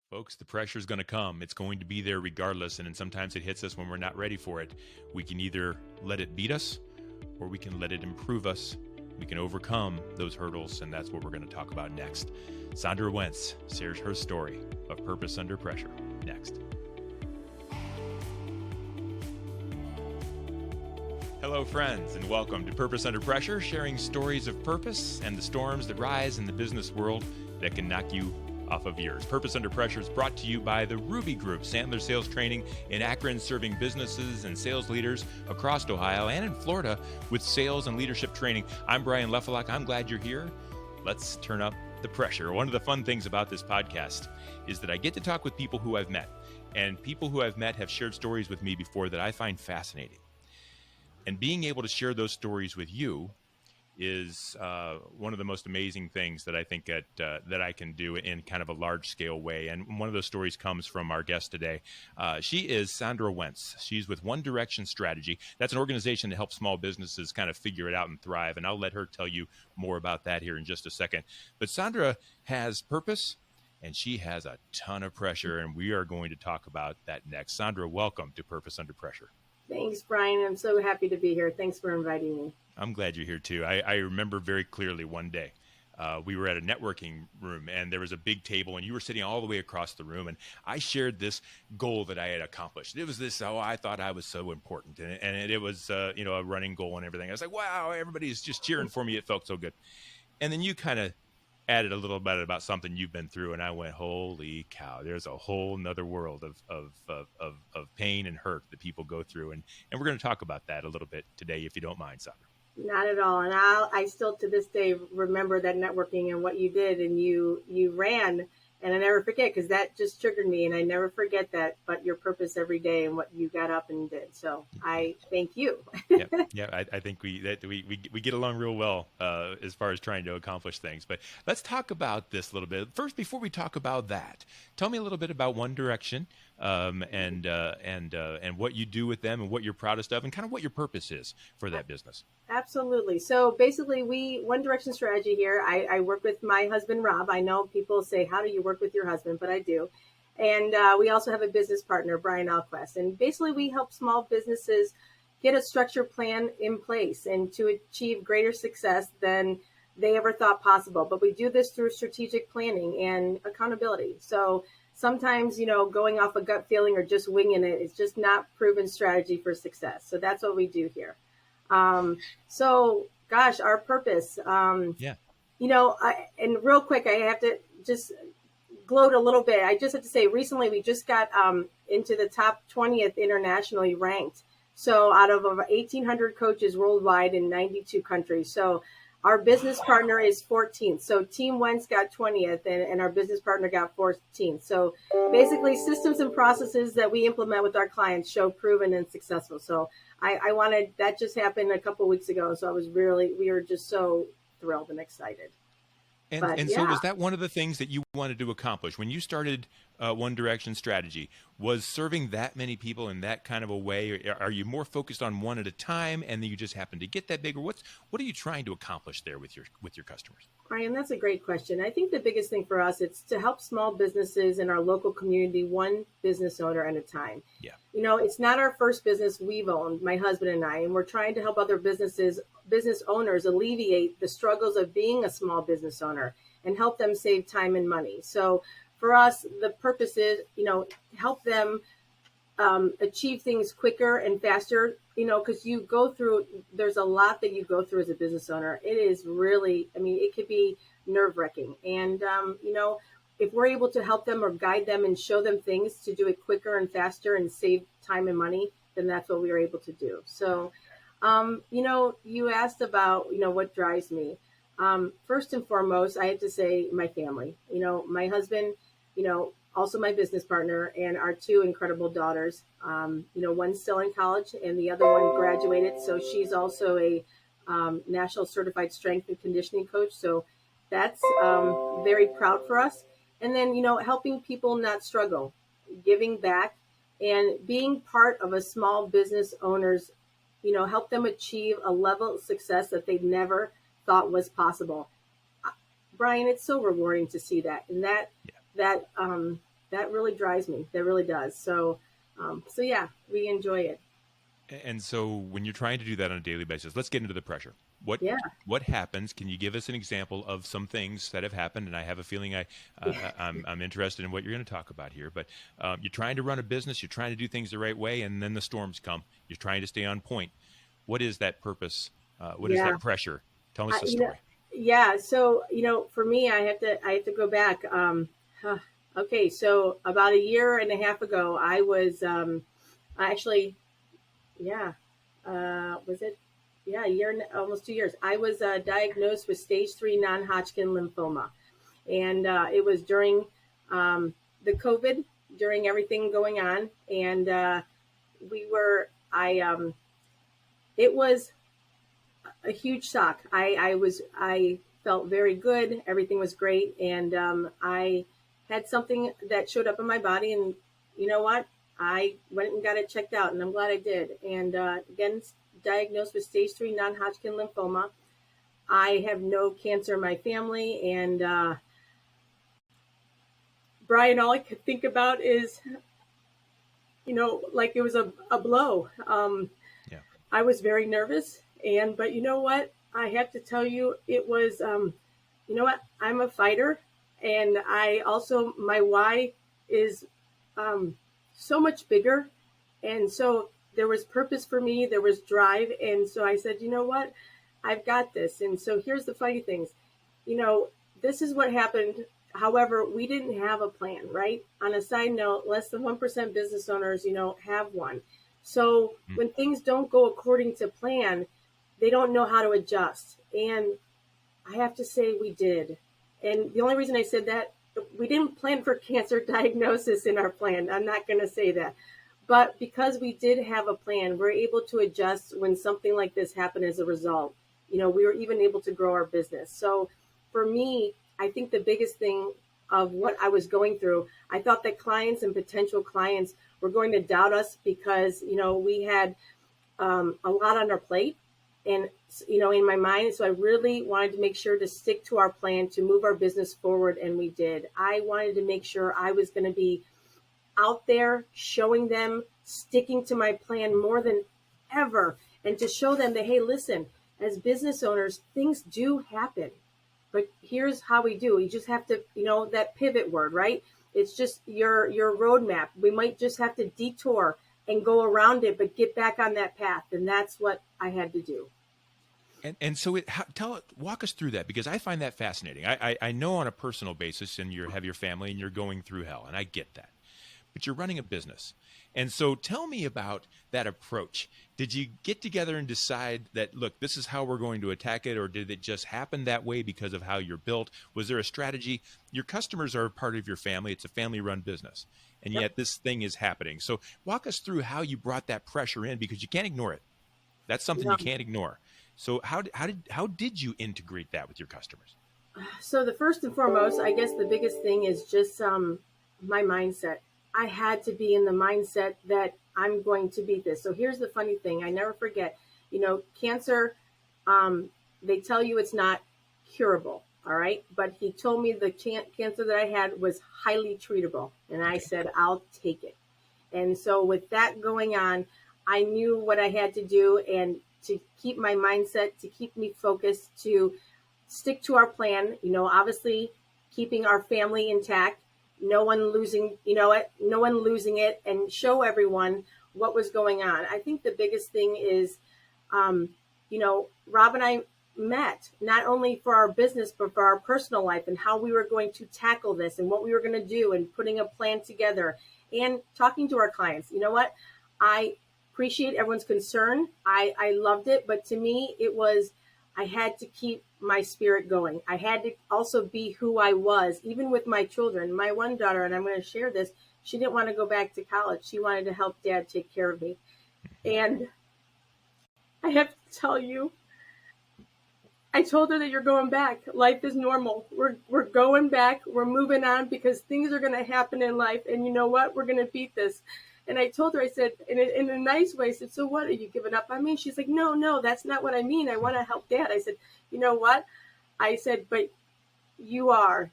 Folks, the pressure is going to come. It's going to be there regardless. And sometimes it hits us when we're not ready for it. We can either let it beat us or we can let it improve us. We can overcome those hurdles. And that's what we're going to talk about next. Sandra Wentz shares her story of purpose under pressure next. Hello, friends, and welcome to Purpose Under Pressure, sharing stories of purpose and the storms that rise in the business world that can knock you off of yours. Purpose Under Pressure is brought to you by the Ruby Group, Sandler Sales Training in Akron, serving businesses and sales leaders across Ohio and in Florida with sales and leadership training. I'm Brian Lefelak. I'm glad you're here. Let's turn up the pressure. One of the fun things about this podcast is that I get to talk with people who I've met, and people who I've met have shared stories with me before that I find fascinating. And being able to share those stories with you is one of the most amazing things that I think that I can do in kind of a large scale way. And one of those stories comes from our guest today. She is Sandra Wentz. She's with One Direction Strategy. That's an organization that helps small businesses kind of figure it out and thrive. And I'll let her tell you more about that here in just a second. But Sandra has purpose and she has a ton of pressure. And we are going to talk about that next. Sandra, welcome to Purpose Under Pressure. Thanks, Brian. I'm so happy to be here. Thanks for inviting me. I'm glad you're here too. I remember very clearly one day we were at a networking room and there was a big table and you were sitting all the way across the room. And I shared this goal that I had accomplished. It was this, I thought I was so important. And it was, a running goal and everything. I was like, wow, everybody's just cheering for me. It felt so good. And then you kind of added a little bit about something you've been through. And I went, holy cow, there's a whole nother world of pain and hurt that people go through. And we're going to talk about that a little bit today, if you don't mind, Sandra. Not at all. And I still to this day remember that networking and what you did, and you ran, and I never forget, because that just triggered me, and I never forget that, but your purpose every day and what you got up and did. So I thank you. Yeah. I think we get along real well as far as trying to accomplish things. But let's talk about this a little bit. First, before we talk about that, tell me a little bit about One Direction and what you do with them and what you're proudest of and kind of what your purpose is for that business. Absolutely. So basically, One Direction Strategy here, I work with my husband, Rob. I know people say, how do you work with your husband? But I do. And we also have a business partner, Brian Alquist. And basically, we help small businesses get a structured plan in place and to achieve greater success than they ever thought possible. But we do this through strategic planning and accountability. So sometimes, going off a gut feeling or just winging it is just not proven strategy for success. So that's what we do here. Our purpose, and real quick, I have to just gloat a little bit. I just have to say, recently, we just got into the top 20th internationally ranked. So out of over 1,800 coaches worldwide in 92 countries. So our business partner is 14th. So Team Wentz got 20th and our business partner got 14th. So basically systems and processes that we implement with our clients show proven and successful. So I wanted, that just happened a couple of weeks ago. So we were just so thrilled and excited. So was that one of the things that you wanted to accomplish when you started One Direction Strategy? Was serving that many people in that kind of a way? Or are you more focused on one at a time and then you just happen to get that big? Or what are you trying to accomplish there with your customers? Brian, that's a great question. I think the biggest thing for us is to help small businesses in our local community, one business owner at a time. Yeah. It's not our first business we've owned, my husband and I, and we're trying to help other business owners alleviate the struggles of being a small business owner and help them save time and money. So for us, the purpose is, help them achieve things quicker and faster, because there's a lot that you go through as a business owner. It is really, it could be nerve-wracking. And, if we're able to help them or guide them and show them things to do it quicker and faster and save time and money, then that's what we are able to do. So, you asked about, what drives me. First and foremost, I have to say my family, my husband, also my business partner and our two incredible daughters. One's still in college and the other one graduated. So she's also a national certified strength and conditioning coach. So that's very proud for us. And then, helping people not struggle, giving back and being part of a small business owners, help them achieve a level of success that they never thought was possible. Brian, it's so rewarding to see that. And that that really drives me. That really does. So yeah, we enjoy it. And so when you're trying to do that on a daily basis, let's get into the pressure. What Yeah. what happens? Can you give us an example of some things that have happened? And I have a feeling I'm interested in what you're going to talk about here. But you're trying to run a business, you're trying to do things the right way, and then the storms come. You're trying to stay on point. What is that purpose? What is Yeah. that pressure? Tell us the You know, story. yeah. So, for me, I have to go back. Okay. So about a year and a half ago, I was, actually, yeah, was it? Yeah, a year, almost 2 years. I was diagnosed with stage 3 non-Hodgkin lymphoma. And it was during the COVID, during everything going on. And it was a huge shock. I felt very good. Everything was great. And I had something that showed up in my body. And you know what? I went and got it checked out, and I'm glad I did. And again, diagnosed with stage 3 non-Hodgkin lymphoma. I have no cancer in my family. And Brian, all I could think about is, like it was a blow. Yeah. I was very nervous. But you know what? I have to tell you, it was, you know what? I'm a fighter. And my why is so much bigger. And so there was purpose for me. There was drive. And so I said, you know what? I've got this. And so here's the funny things. This is what happened. However, we didn't have a plan, right? On a side note, less than 1% business owners, have one. So when things don't go according to plan, they don't know how to adjust. And I have to say we did. And the only reason I said that, we didn't plan for cancer diagnosis in our plan. I'm not going to say that. But because we did have a plan, we're able to adjust when something like this happened as a result. We were even able to grow our business. So for me, I think the biggest thing of what I was going through, I thought that clients and potential clients were going to doubt us because, we had a lot on our plate and, in my mind. So I really wanted to make sure to stick to our plan to move our business forward. And we did. I wanted to make sure I was going to be out there showing them, sticking to my plan more than ever, and to show them that, hey, listen, as business owners, things do happen. But here's how we do. You just have to, that pivot word, right? It's just your roadmap. We might just have to detour and go around it, but get back on that path. And that's what I had to do. And so walk us through that, because I find that fascinating. I know on a personal basis, and you have your family and you're going through hell, and I get that. But you're running a business. And so tell me about that approach. Did you get together and decide that, look, this is how we're going to attack it, or did it just happen that way because of how you're built? Was there a strategy? Your customers are part of your family. It's a family-run business, and yet this thing is happening. So walk us through how you brought that pressure in, because you can't ignore it. That's something you can't ignore. So how did you integrate that with your customers? So the first and foremost, I guess the biggest thing is just my mindset. I had to be in the mindset that I'm going to beat this. So here's the funny thing. I never forget, cancer, they tell you it's not curable. All right. But he told me the cancer that I had was highly treatable. And I said, I'll take it. And so with that going on, I knew what I had to do, and to keep my mindset, to keep me focused, to stick to our plan, obviously keeping our family intact. No one losing it, and show everyone what was going on. I think the biggest thing is, Rob and I met not only for our business, but for our personal life, and how we were going to tackle this and what we were going to do, and putting a plan together and talking to our clients. You know what? I appreciate everyone's concern. I loved it. But to me, it was, I had to keep my spirit going. I had to also be who I was, even with my children. My one daughter, and I'm going to share this, she didn't want to go back to college. She wanted to help Dad take care of me. And I have to tell you, I told her that you're going back. Life is normal. We're going back. We're moving on, because things are going to happen in life. And you know what? We're going to beat this. And I told her, I said, in a nice way, I said, so what, are you giving up on me? She's like, no, that's not what I mean. I want to help Dad. I said, you know what? I said, but You are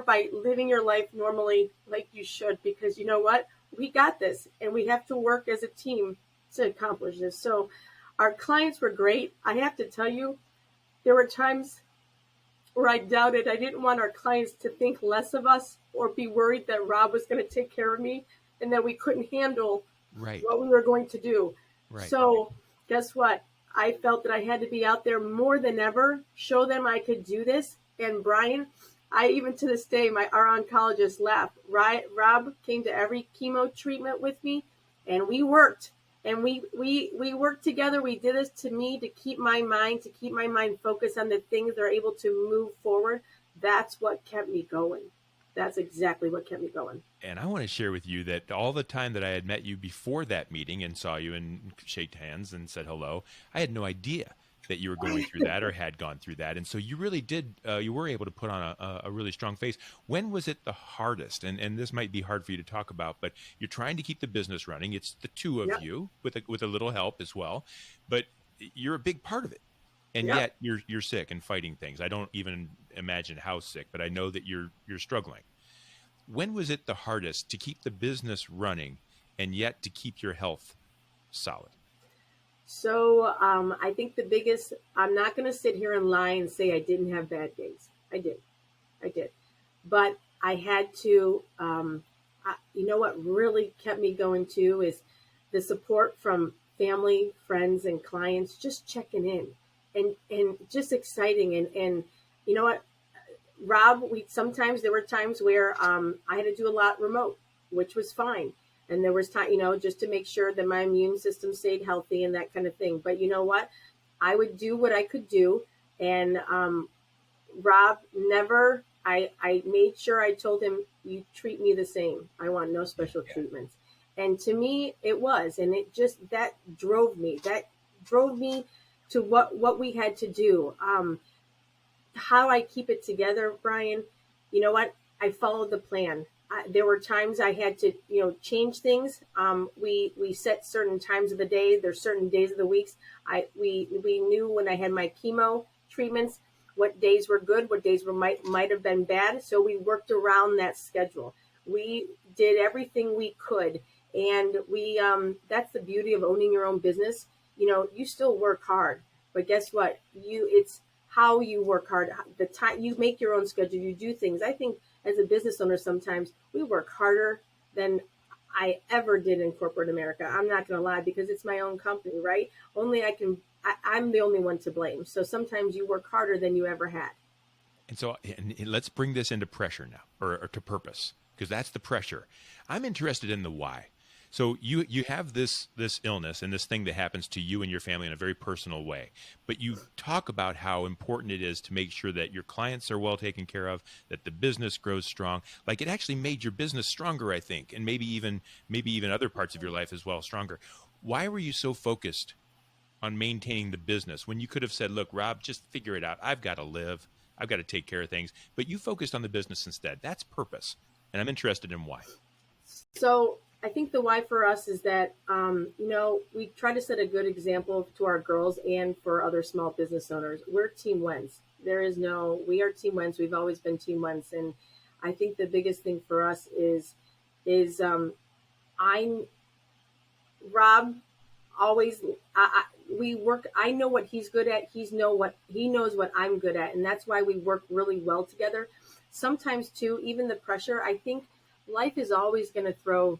by living your life normally like you should, because you know what? We got this, and we have to work as a team to accomplish this. So our clients were great. I have to tell you, there were times where I doubted. I didn't want our clients to think less of us or be worried that Rob was going to take care of me and that we couldn't handle Right. what we were going to do. Right. So guess what? I felt that I had to be out there more than ever, show them I could do this. And Brian, I even to this day, our oncologist laughed. Rob came to every chemo treatment with me, and we worked. And we worked together. We did this to me to keep my mind focused on the things that are able to move forward. That's what kept me going. That's exactly what kept me going. And I want to share with you that all the time that I had met you before that meeting and saw you and shaked hands and said hello, I had no idea that you were going through that or had gone through that. And so you really did, you were able to put on a really strong face. When was it the hardest? And this might be hard for you to talk about, but you're trying to keep the business running. It's the two of you with a little help as well, but you're a big part of it. And yet you're sick and fighting things. I don't even imagine how sick, but I know that you're struggling. When was it the hardest to keep the business running and yet to keep your health solid? So I think the biggest, I'm not going to sit here and lie and say I didn't have bad days. I did. But I had to, you know what really kept me going too is the support from family, friends, and clients just checking in and just exciting. And you know what, Rob, sometimes there were times where I had to do a lot remote, which was fine. And there was time, just to make sure that my immune system stayed healthy and that kind of thing. But you know what? I would do what I could do. And Rob never, I made sure I told him, you treat me the same. I want no special treatments. And to me, it was. And it just, that drove me to what we had to do. How I keep it together, Brian, you know what? I followed the plan. There were times I had to, change things. We set certain times of the day. There's certain days of the weeks. We knew when I had my chemo treatments, what days were good, what days might have been bad. So we worked around that schedule. We did everything we could, and we that's the beauty of owning your own business. You still work hard, but guess what? It's how you work hard. The time you make your own schedule, you do things. I think as a business owner, sometimes we work harder than I ever did in corporate America. I'm not going to lie, because it's my own company, right? I'm the only one to blame. So sometimes you work harder than you ever had. And so let's bring this into pressure now, or to purpose, because that's the pressure. I'm interested in the why. So you have this illness and this thing that happens to you and your family in a very personal way, but you talk about how important it is to make sure that your clients are well taken care of, that the business grows strong. Like, it actually made your business stronger, I think, and maybe even other parts of your life as well stronger. Why were you so focused on maintaining the business when you could have said, look, Rob, just figure it out. I've got to live. I've got to take care of things. But you focused on the business instead. That's purpose. And I'm interested in why. So I think the why for us is that, we try to set a good example to our girls and for other small business owners. We're Team Wentz. We are Team Wentz. We've always been Team Wentz. And I think the biggest thing for us is Rob always, we work, I know what he's good at. He knows what I'm good at. And that's why we work really well together. Sometimes too, even the pressure, I think life is always going to throw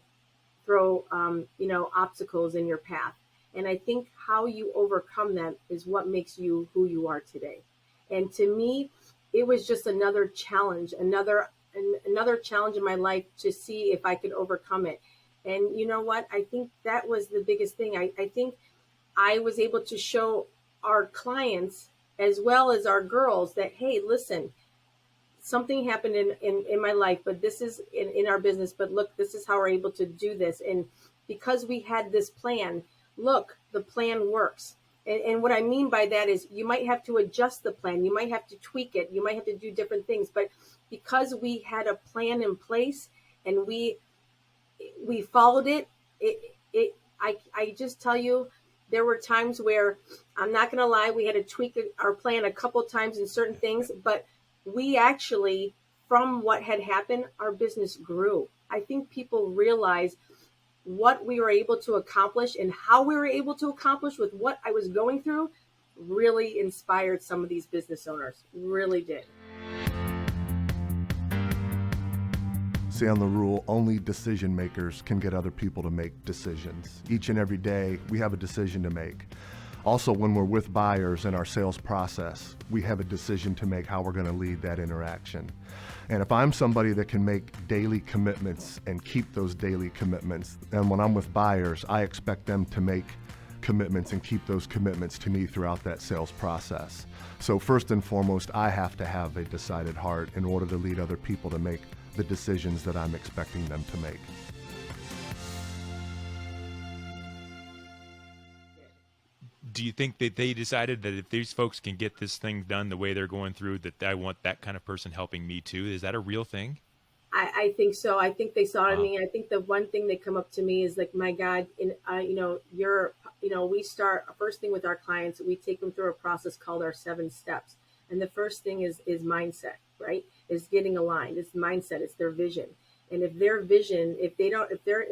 obstacles in your path. And I think how you overcome them is what makes you who you are today. And to me, it was just another challenge in my life to see if I could overcome it. And you know what? I think that was the biggest thing. I think I was able to show our clients as well as our girls that, hey, listen, something happened in my life, but this is in our business, but look, this is how we're able to do this. And because we had this plan, look, the plan works. And what I mean by that is you might have to adjust the plan. You might have to tweak it. You might have to do different things. But because we had a plan in place and we followed it, I just tell you, there were times where, I'm not going to lie, we had to tweak our plan a couple times in certain things, but we actually, from what had happened, our business grew. I think people realize what we were able to accomplish and how we were able to accomplish with what I was going through really inspired some of these business owners. Really did. On the rule, only decision makers can get other people to make decisions. Each and every day, we have a decision to make. Also, when we're with buyers in our sales process, we have a decision to make how we're going to lead that interaction. And if I'm somebody that can make daily commitments and keep those daily commitments, then when I'm with buyers, I expect them to make commitments and keep those commitments to me throughout that sales process. So first and foremost, I have to have a decided heart in order to lead other people to make the decisions that I'm expecting them to make. Do you think that they decided that if these folks can get this thing done the way they're going through, that I want that kind of person helping me too? Is that a real thing? I think so. I think they saw it in me. I think the one thing they come up to me is like, my God, we start first thing with our clients. We take them through a process called our 7 steps. And the first thing is mindset, right? Is getting aligned. It's mindset. It's their vision. And if their vision, if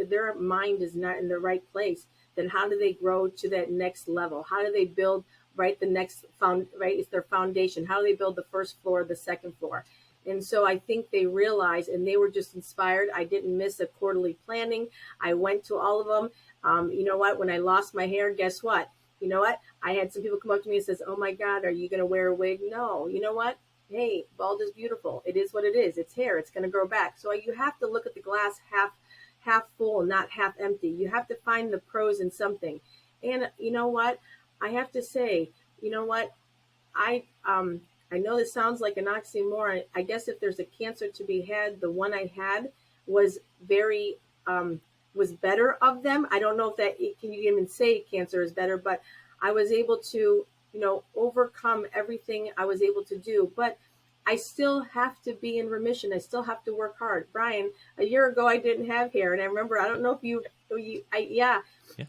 their mind is not in the right place, then how do they grow to that next level? How do they build the next it's their foundation. How do they build the first floor, the second floor? And so I think they realized, and they were just inspired. I didn't miss a quarterly planning. I went to all of them. You know what? When I lost my hair, guess what? You know what? I had some people come up to me and says, "Oh my God, are you going to wear a wig?" No. You know what? Hey, bald is beautiful. It is what it is. It's hair. It's going to grow back. So you have to look at the glass half full, not half empty. You have to find the pros in something. And you know what? I have to say, you know what? I know this sounds like an oxymoron. I guess if there's a cancer to be had, the one I had was was better of them. I don't know if that can you even say cancer is better, but I was able to, overcome everything I was able to do. But I still have to be in remission. I still have to work hard. Brian, a year ago I didn't have hair, and I remember, I don't know if yeah.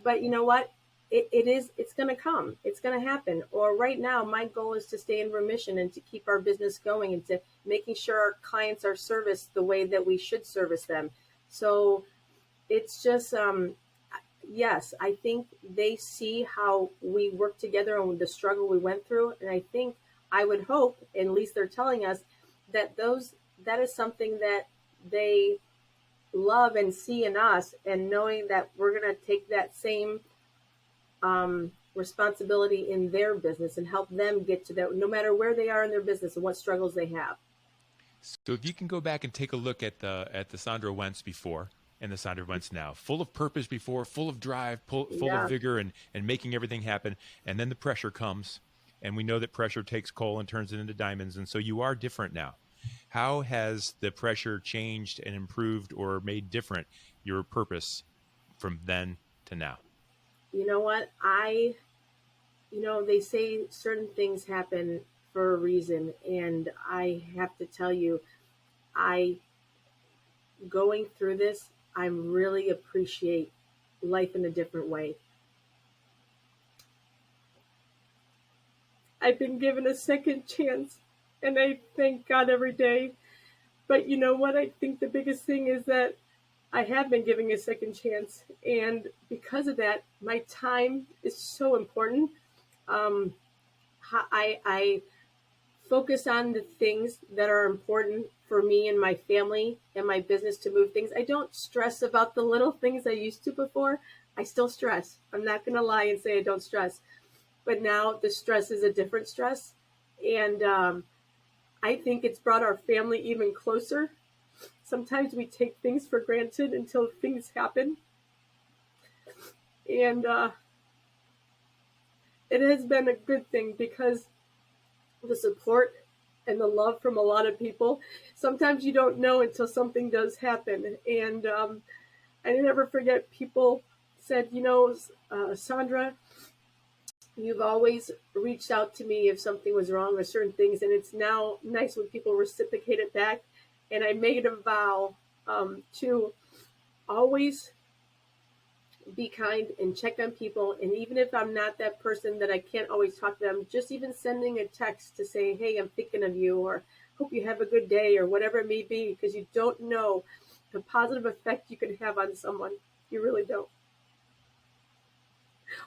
But you know what? It's going to come. It's going to happen. Or right now, my goal is to stay in remission and to keep our business going and to making sure our clients are serviced the way that we should service them. So it's just, yes, I think they see how we work together and the struggle we went through. And I think, I would hope, and at least they're telling us, that is something that they love and see in us, and knowing that we're going to take that same responsibility in their business and help them get to that, no matter where they are in their business and what struggles they have. So if you can go back and take a look at the Sandra Wentz before and the Sandra Wentz now, full of purpose before, full of drive, full of vigor and making everything happen, and then the pressure comes, and we know that pressure takes coal and turns it into diamonds, and so you are different now. How has the pressure changed and improved or made different your purpose from then to now? You know what? They say certain things happen for a reason. And I have to tell you, going through this, I really appreciate life in a different way. I've been given a second chance, and I thank God every day. But you know what? I think the biggest thing is that I have been giving a second chance, and because of that, my time is so important. I focus on the things that are important for me and my family and my business to move things. I don't stress about the little things I used to before. I still stress. I'm not going to lie and say I don't stress, but now the stress is a different stress, and I think it's brought our family even closer. Sometimes we take things for granted until things happen. And it has been a good thing because the support and the love from a lot of people. Sometimes you don't know until something does happen. And I never forget, people said, Sandra, you've always reached out to me if something was wrong or certain things. And it's now nice when people reciprocate it back. And I made a vow to always be kind and check on people. And even if I'm not that person that I can't always talk to them, just even sending a text to say, hey, I'm thinking of you, or hope you have a good day, or whatever it may be, because you don't know the positive effect you can have on someone. You really don't.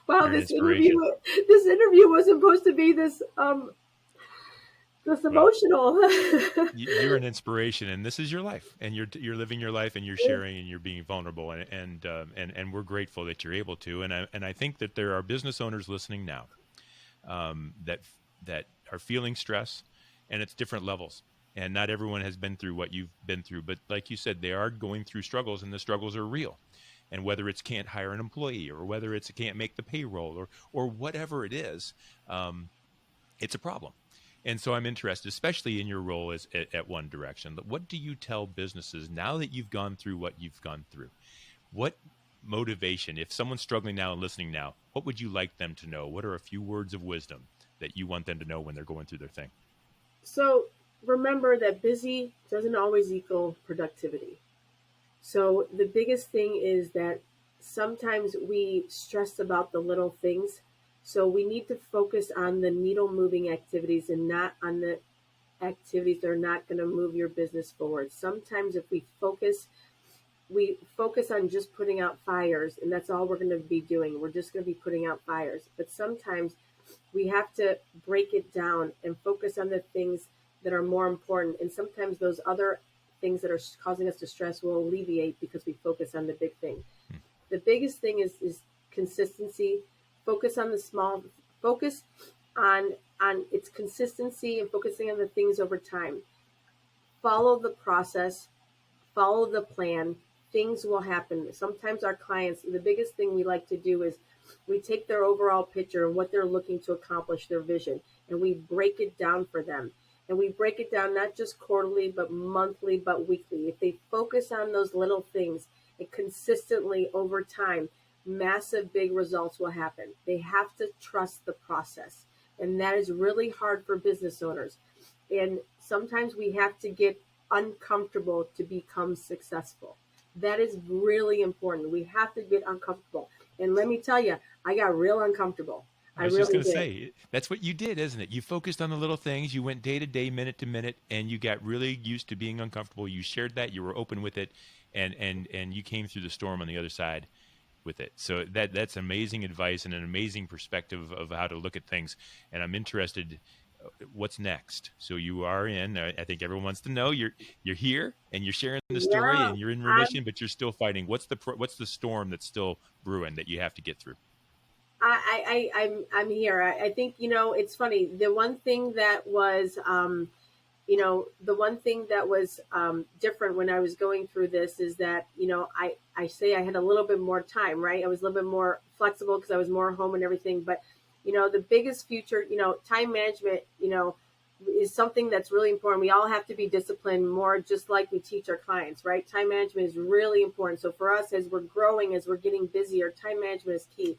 Wow, You're an inspiration. this interview was supposed to be this Well, emotional. you're an inspiration, and this is your life, and you're living your life, and you're sharing, and you're being vulnerable, and we're grateful that you're able to. And I think that there are business owners listening now, that are feeling stress, and it's different levels. And not everyone has been through what you've been through, but like you said, they are going through struggles, and the struggles are real. And whether it's can't hire an employee, or whether it's can't make the payroll, or whatever it is, it's a problem. And so I'm interested, especially in your role as at One Direction. What do you tell businesses now that you've gone through what you've gone through? What motivation, if someone's struggling now and listening now, what would you like them to know? What are a few words of wisdom that you want them to know when they're going through their thing? So remember that busy doesn't always equal productivity. So the biggest thing is that sometimes we stress about the little things. So we need to focus on the needle moving activities and not on the activities that are not going to move your business forward. Sometimes if we focus on just putting out fires, and that's all we're going to be doing. We're just going to be putting out fires. But sometimes we have to break it down and focus on the things that are more important. And sometimes those other things that are causing us to stress will alleviate because we focus on the big thing. The biggest thing is consistency. Focus on the small. Focus on its consistency and focusing on the things over time. Follow the process. Follow the plan. Things will happen. Sometimes our clients, the biggest thing we like to do is we take their overall picture and what they're looking to accomplish, their vision, and we break it down for them. And we break it down not just quarterly, but monthly, but weekly. If they focus on those little things and consistently over time, massive big results will happen. They have to trust the process. And that is really hard for business owners. And sometimes we have to get uncomfortable to become successful. That is really important. We have to get uncomfortable. And let me tell you, I got real uncomfortable. I was just going to say, that's what you did, isn't it? You focused on the little things. You went day to day, minute to minute, and you got really used to being uncomfortable. You shared that. You were open with it, and you came through the storm on the other side with it. So that's amazing advice and an amazing perspective of how to look at things. And I'm interested, what's next? So you are in. I think everyone wants to know you're here and you're sharing the story and you're in remission, but you're still fighting. What's the storm that's still brewing that you have to get through? I'm here. I think, it's funny. The one thing that was, different when I was going through this is that, I say I had a little bit more time, right? I was a little bit more flexible because I was more home and everything. But, the biggest future, time management, is something that's really important. We all have to be disciplined more, just like we teach our clients, right? Time management is really important. So for us, as we're growing, as we're getting busier, time management is key.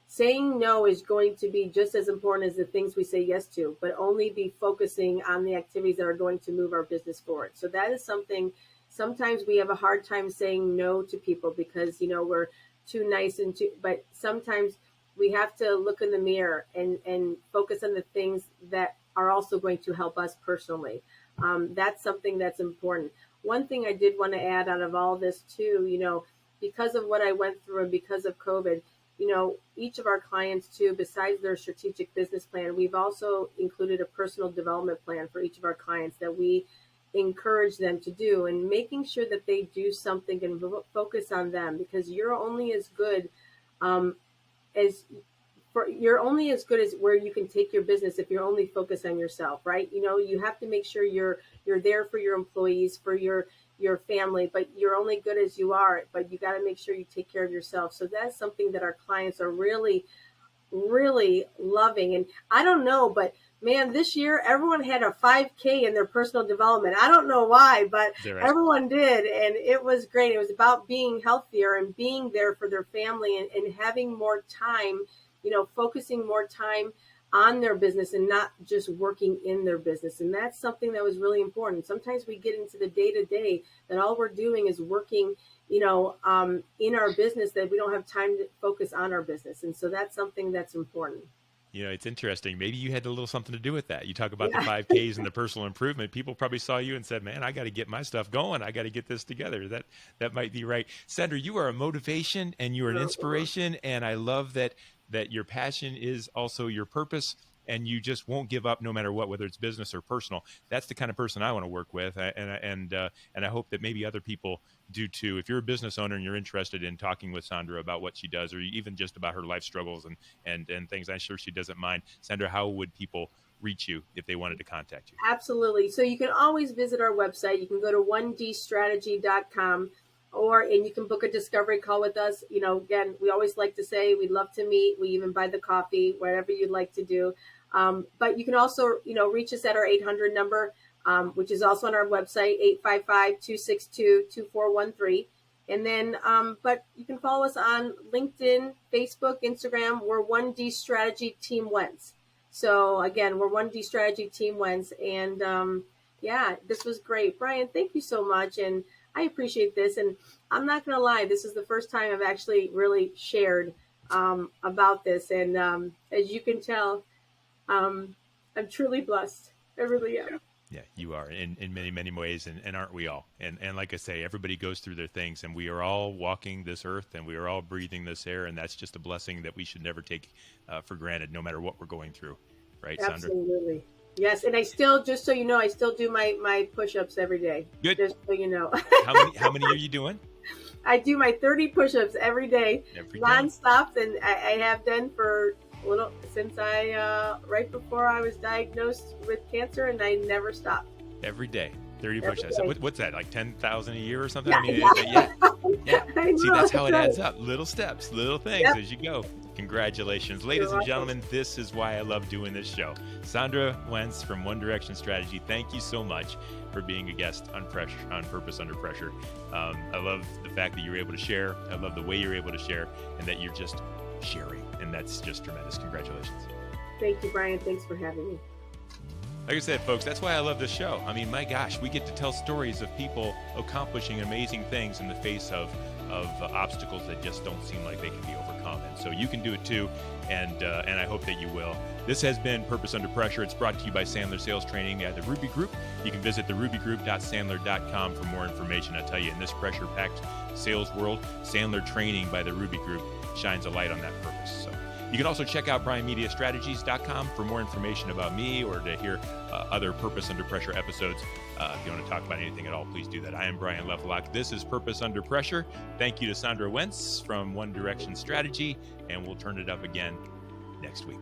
Saying no is going to be just as important as the things we say yes to, but only be focusing on the activities that are going to move our business forward. So that is something, sometimes we have a hard time saying no to people because, we're too nice but sometimes we have to look in the mirror and focus on the things that are also going to help us personally. That's something that's important. One thing I did want to add out of all this too, because of what I went through and because of COVID, each of our clients too, besides their strategic business plan, we've also included a personal development plan for each of our clients that we encourage them to do, and making sure that they do something and focus on them, because you're only as good you're only as good as where you can take your business if you're only focused on yourself, right? You have to make sure you're there for your employees, for your family, but you're only good as you are, but you got to make sure you take care of yourself. So that's something that our clients are really, really loving. And I don't know, but man, this year, everyone had a 5K in their personal development. I don't know why, but everyone did. And it was great. It was about being healthier and being there for their family and having more time, focusing more time on their business and not just working in their business. And that's something that was really important. Sometimes we get into the day-to-day that all we're doing is working, in our business, that we don't have time to focus on our business. And so that's something that's important. It's interesting. Maybe you had a little something to do with that. You talk about the 5Ks and the personal improvement. People probably saw you and said, man, I got to get my stuff going. I got to get this together. That might be right. Sandra, you are a motivation and you are an inspiration. And I love that your passion is also your purpose, and you just won't give up no matter what, whether it's business or personal. That's the kind of person I want to work with. And I hope that maybe other people do too. If you're a business owner and you're interested in talking with Sandra about what she does, or even just about her life struggles and things, I'm sure she doesn't mind. Sandra, how would people reach you if they wanted to contact you? Absolutely. So you can always visit our website. You can go to 1dstrategy.com, and you can book a discovery call with us. Again, we always like to say we'd love to meet. We even buy the coffee, whatever you'd like to do. But you can also, reach us at our 800 number, which is also on our website, 855-262-2413. And then, but you can follow us on LinkedIn, Facebook, Instagram. We're 1D Strategy Team Wentz. So again, we're 1D Strategy Team Wentz. And this was great. Brian, thank you so much. And I appreciate this. And I'm not going to lie, this is the first time I've actually really shared about this. And as you can tell, I'm truly blessed. I really am. Yeah, you are in many, many ways. And aren't we all? And like I say, everybody goes through their things, and we are all walking this earth, and we are all breathing this air. And that's just a blessing that we should never take for granted, no matter what we're going through. Right, Sandra? Absolutely. Yes, and I still, just so you know, I still do my push-ups every day. Good. Just so you know. How many are you doing? I do my 30 push-ups every day, nonstop, and I have done for since right before I was diagnosed with cancer, and I never stopped. Every day, 30 push-ups. What's that, like 10,000 a year or something? Yeah, Yeah. See, that's how it adds up. Little steps, little things as you go. Congratulations. Ladies and gentlemen, this is why I love doing this show. Sandra Wentz from One Direction Strategy, thank you so much for being a guest on Purpose Under Pressure. I love the fact that you're able to share. I love the way you're able to share, and that you're just sharing, and that's just tremendous. Congratulations. Thank you, Brian. Thanks for having me. Like I said, folks, that's why I love this show. I mean, my gosh, we get to tell stories of people accomplishing amazing things in the face of obstacles that just don't seem like they can be overcome. And so you can do it too, and I hope that you will. This has been Purpose Under Pressure. It's brought to you by Sandler Sales Training at the Ruby Group. You can visit therubygroup.sandler.com for more information. I tell you, in this pressure-packed sales world, Sandler Training by the Ruby Group shines a light on that purpose. So you can also check out BrianMediaStrategies.com for more information about me, or to hear other Purpose Under Pressure episodes. If you want to talk about anything at all, please do that. I am Brian Lefelock. This is Purpose Under Pressure. Thank you to Sandra Wentz from One Direction Strategy, and we'll turn it up again next week.